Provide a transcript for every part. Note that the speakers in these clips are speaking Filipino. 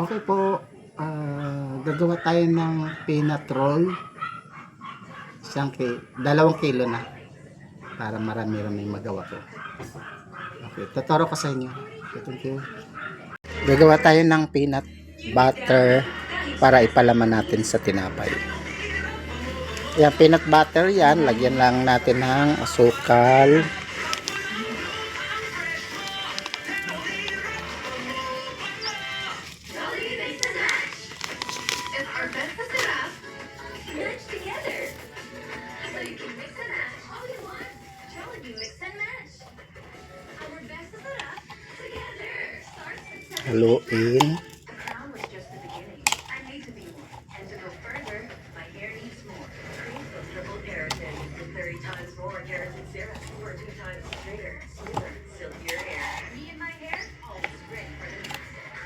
Okay po, gagawa tayo ng peanut roll. 2 kilo na para marami-rami magawa ko. Okay, tuturo ko sa inyo. Okay, thank you. Gagawa tayo ng peanut butter para ipalaman natin sa tinapay. Yan, peanut butter yan. Lagyan lang natin ng asukal. Haluin.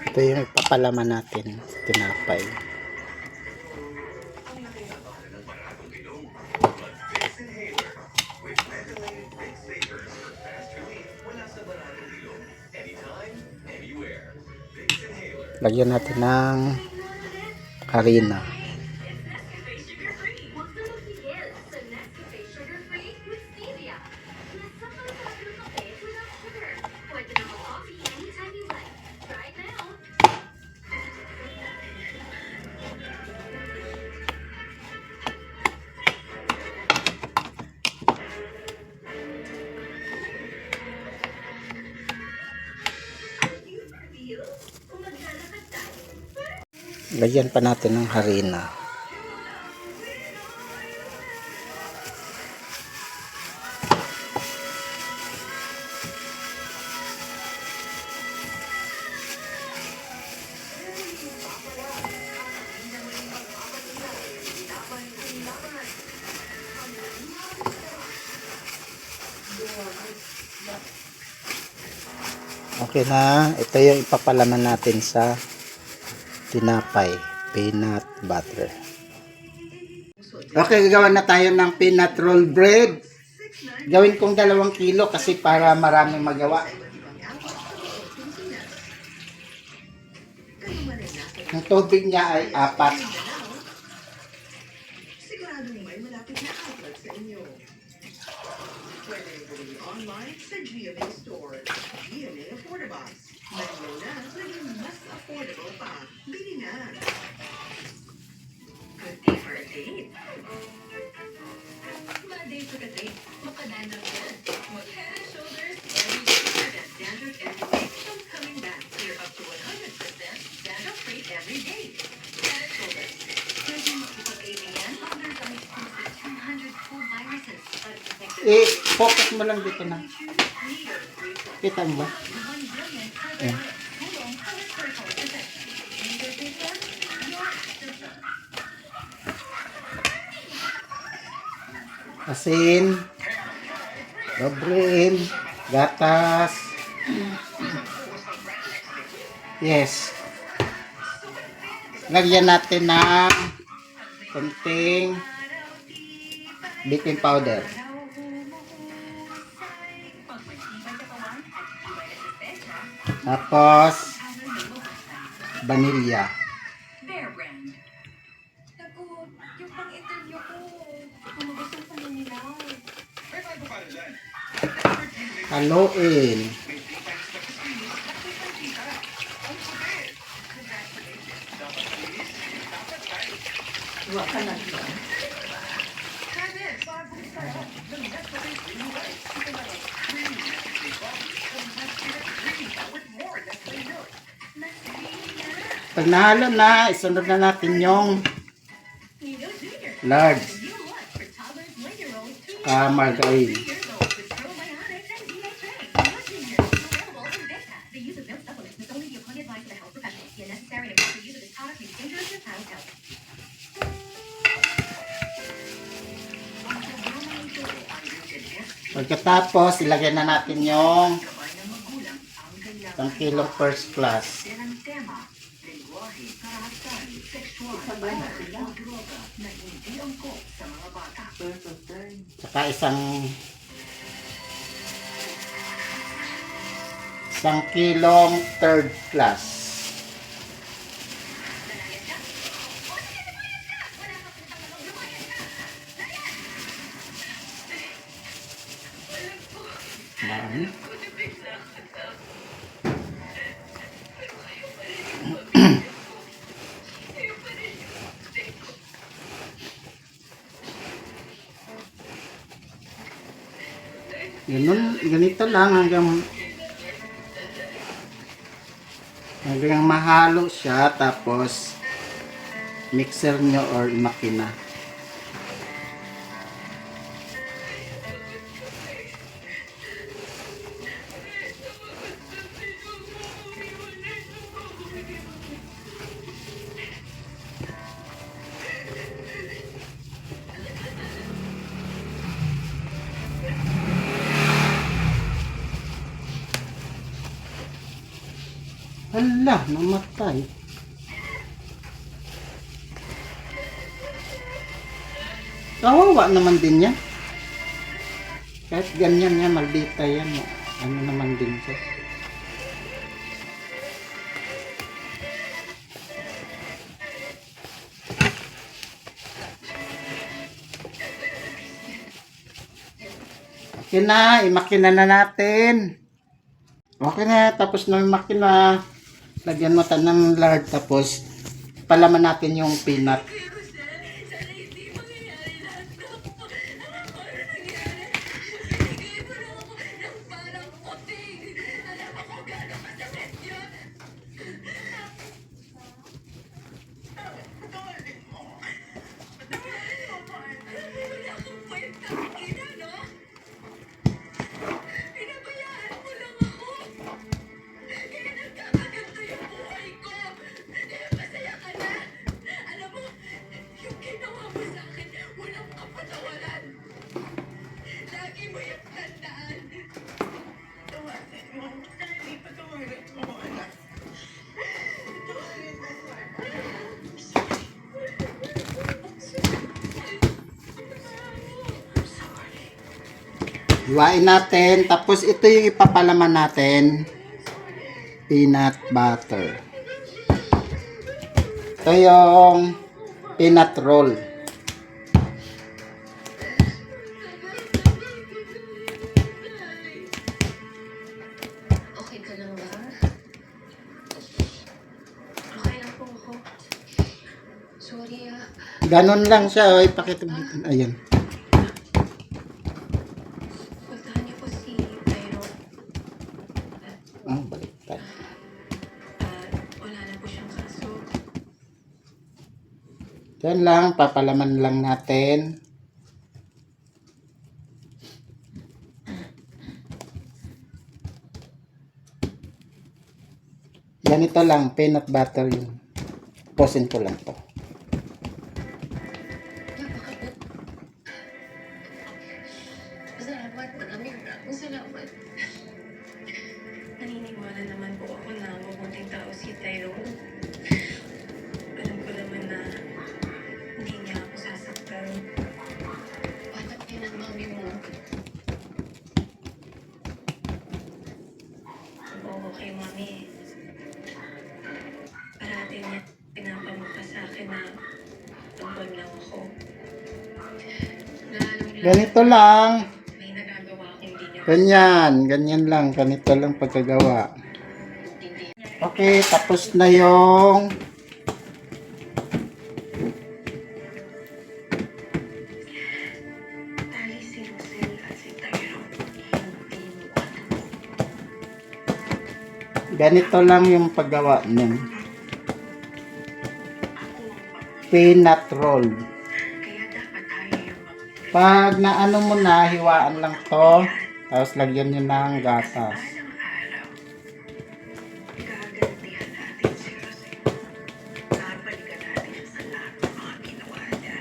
Ito yung ipapalaman natin sa tinapay. Lagyan natin ng harina. Lagyan pa natin ng harina. Okay na, ito yung ipapalaman natin sa tinapay, peanut butter. Okay, gagawa na tayo ng peanut roll bread. Gawin kong 2 kilo kasi para maraming magawa. Ang tubig niya ay 4. Siguradong may malapit na outlet sa inyo. Pwede bumili online sa GMA Store. GMA Affordabox. Lalo na naging mas affordable pa. Bili na! Good day for a date. Bad day for a date. Makadandang yan. With head and shoulders, every day prevent dandruff every day from coming back. Clear up to 100% dandruff-free every day. Head and shoulders. Pwede makipag-AV yan under the exclusive 200 full viruses. Focus mo lang dito na. Kita mo ba? Ayan. Asin, dobrin, gatas. Yes. Lagyan natin ng konting baking powder. Tapos vanilya. Bear Brand. Naku, yung pang-interview ko. Lumabas sa nila. Haluin. Pag nahalo na, isunod na natin yung large margarine. Pagkatapos, ilagay na natin yung 1 kilong first class. Saka isang kilong third class. Dami. Ganito lang hanggang mahalo siya, tapos mixer nyo or makina. Hala, namatay. Kawawa naman din yan. Kahit ganyan yan, maldita yan. Ano naman din siya. Okay na, imakina na natin. Okay na, tapos na yung makina. Lagyan mo ng lard, tapos palaman natin yung peanut. Sana hindi mangyayari lahat to. Alam ko ano nangyari. Bigay mo lang ako ng parang puting. Alam mo kung gano'ng masakit yun. Wala kang kwenta, ina, no? Pinabayaan mo lang ako. Kaya nagkakaganto yung buhay ko. Kaya masaya ka na. Alam mo, yung ginawa mo sa akin, walang kapatawaran. Lagi mo yung tandaan. Tawasin mo. Hindi pa tawarin mo, anak. Tawarin mo, Hiwain natin, tapos ito yung ipapalaman natin. Peanut butter. Ito yung peanut roll. Okay ka lang ba? Okay lang po ako. Sorry Ganon lang siya. O, ipakita mo. Ayan. puntahan niyo po si Tyro. Baliktad. Wala na po siyang kaso. Yan lang, papalaman lang natin. Ganito lang, peanut butter yun. Posin ko lang to. Salamat. Maraming salamat. Naniniwala naman po ako na mabuting tao si Tyrone. Alam ko naman na hindi niya ako sasaktan. Paano din ang mami mo? Oo, kay mami. Parati niya pinapamukha sa akin na tumbon lang ako. Ganito lang. May nagagawa akong hindi niya Ganyan lang. Ganito lang pagkagawa. Okay, tapos na yung Dahil si Rosel at si Tyrone, hindi mo alam. ganito lang yung paggawa nun. Peanut roll. Kaya dapat tayo yung Pag naano mo na, hiwaan lang to. Tapos lagyan nyo ng gatas. balang araw. Gagantihan natin si Rosel. Babalikan natin siya sa lahat ng mga ginawa niya.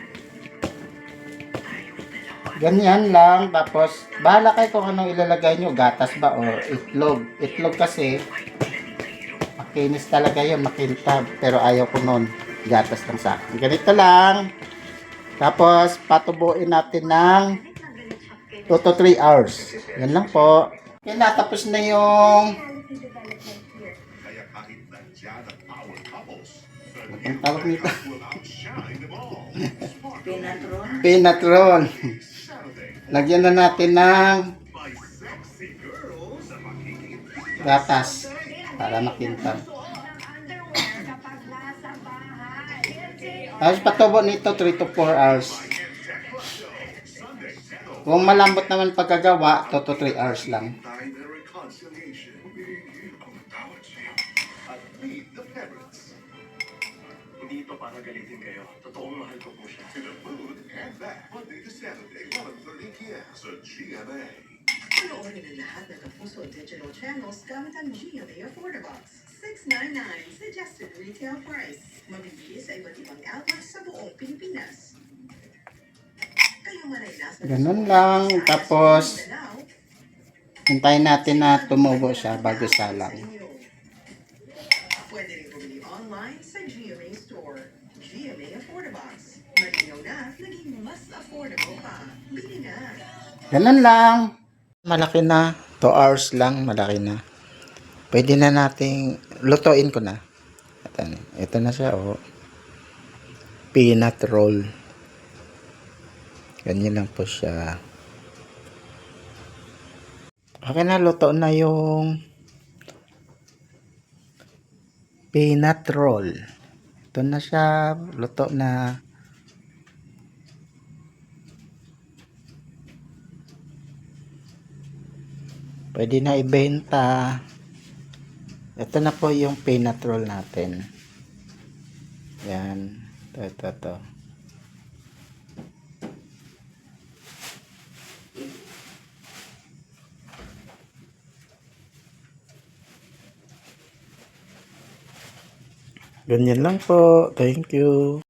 Tayong dalawa. Ganyan lang. Tapos, bahala kayo kung anong ilalagay nyo. Gatas ba o itlog. Itlog kasi, makinis talaga yun. Makintab. Pero ayaw ko nun. Gatas lang sa akin. Ganito lang. Tapos, patubuin natin ng 2 to 3 hours. Yan lang po. Yan na. Tapos na yung Kaya kahit nandiyan ang power couples, ang tawag nito. will outshine them all. Peanut roll. Saturday, Lagyan na natin ng my sexy girl. gatas para makintab. Tapos patubo nito 3 to 4 hours. Kung malambot naman pagkagawa, 2 to 3 hours lang. Time and reconciliation. Ang tawad sa'yo. At meet the parents. Hindi ito para galitin kayo. Totoong mahal ko po siya. To the mood and back. Monday to Saturday, 1:30 p.m. sa GMA. Panoorin ang lahat ng Kapuso digital channels gamit ang GMA Affordabox. $6.99 suggested retail price. Mabibili sa iba't ibang outlets sa buong Pilipinas. Kayo man ay nasa Ganun lang. Tapos, hintayin natin na tumubo siya bago salang. Pwede rin bumili online sa GMA Store. GMA Affordabox. Malinaw na, naging mas affordable pa. Bili na. Ganun lang. Malaki na. 2 hours lang. Malaki na. Pwede na nating lutuin ko na. Ito na siya, oh. Peanut roll. Ganyan lang po siya. Okay na, luto na yung peanut roll. Ito na siya. Luto na. Pwede na ibenta. Ito na po yung peanut roll natin. Yan. Ito. Ganyan lang po. Thank you.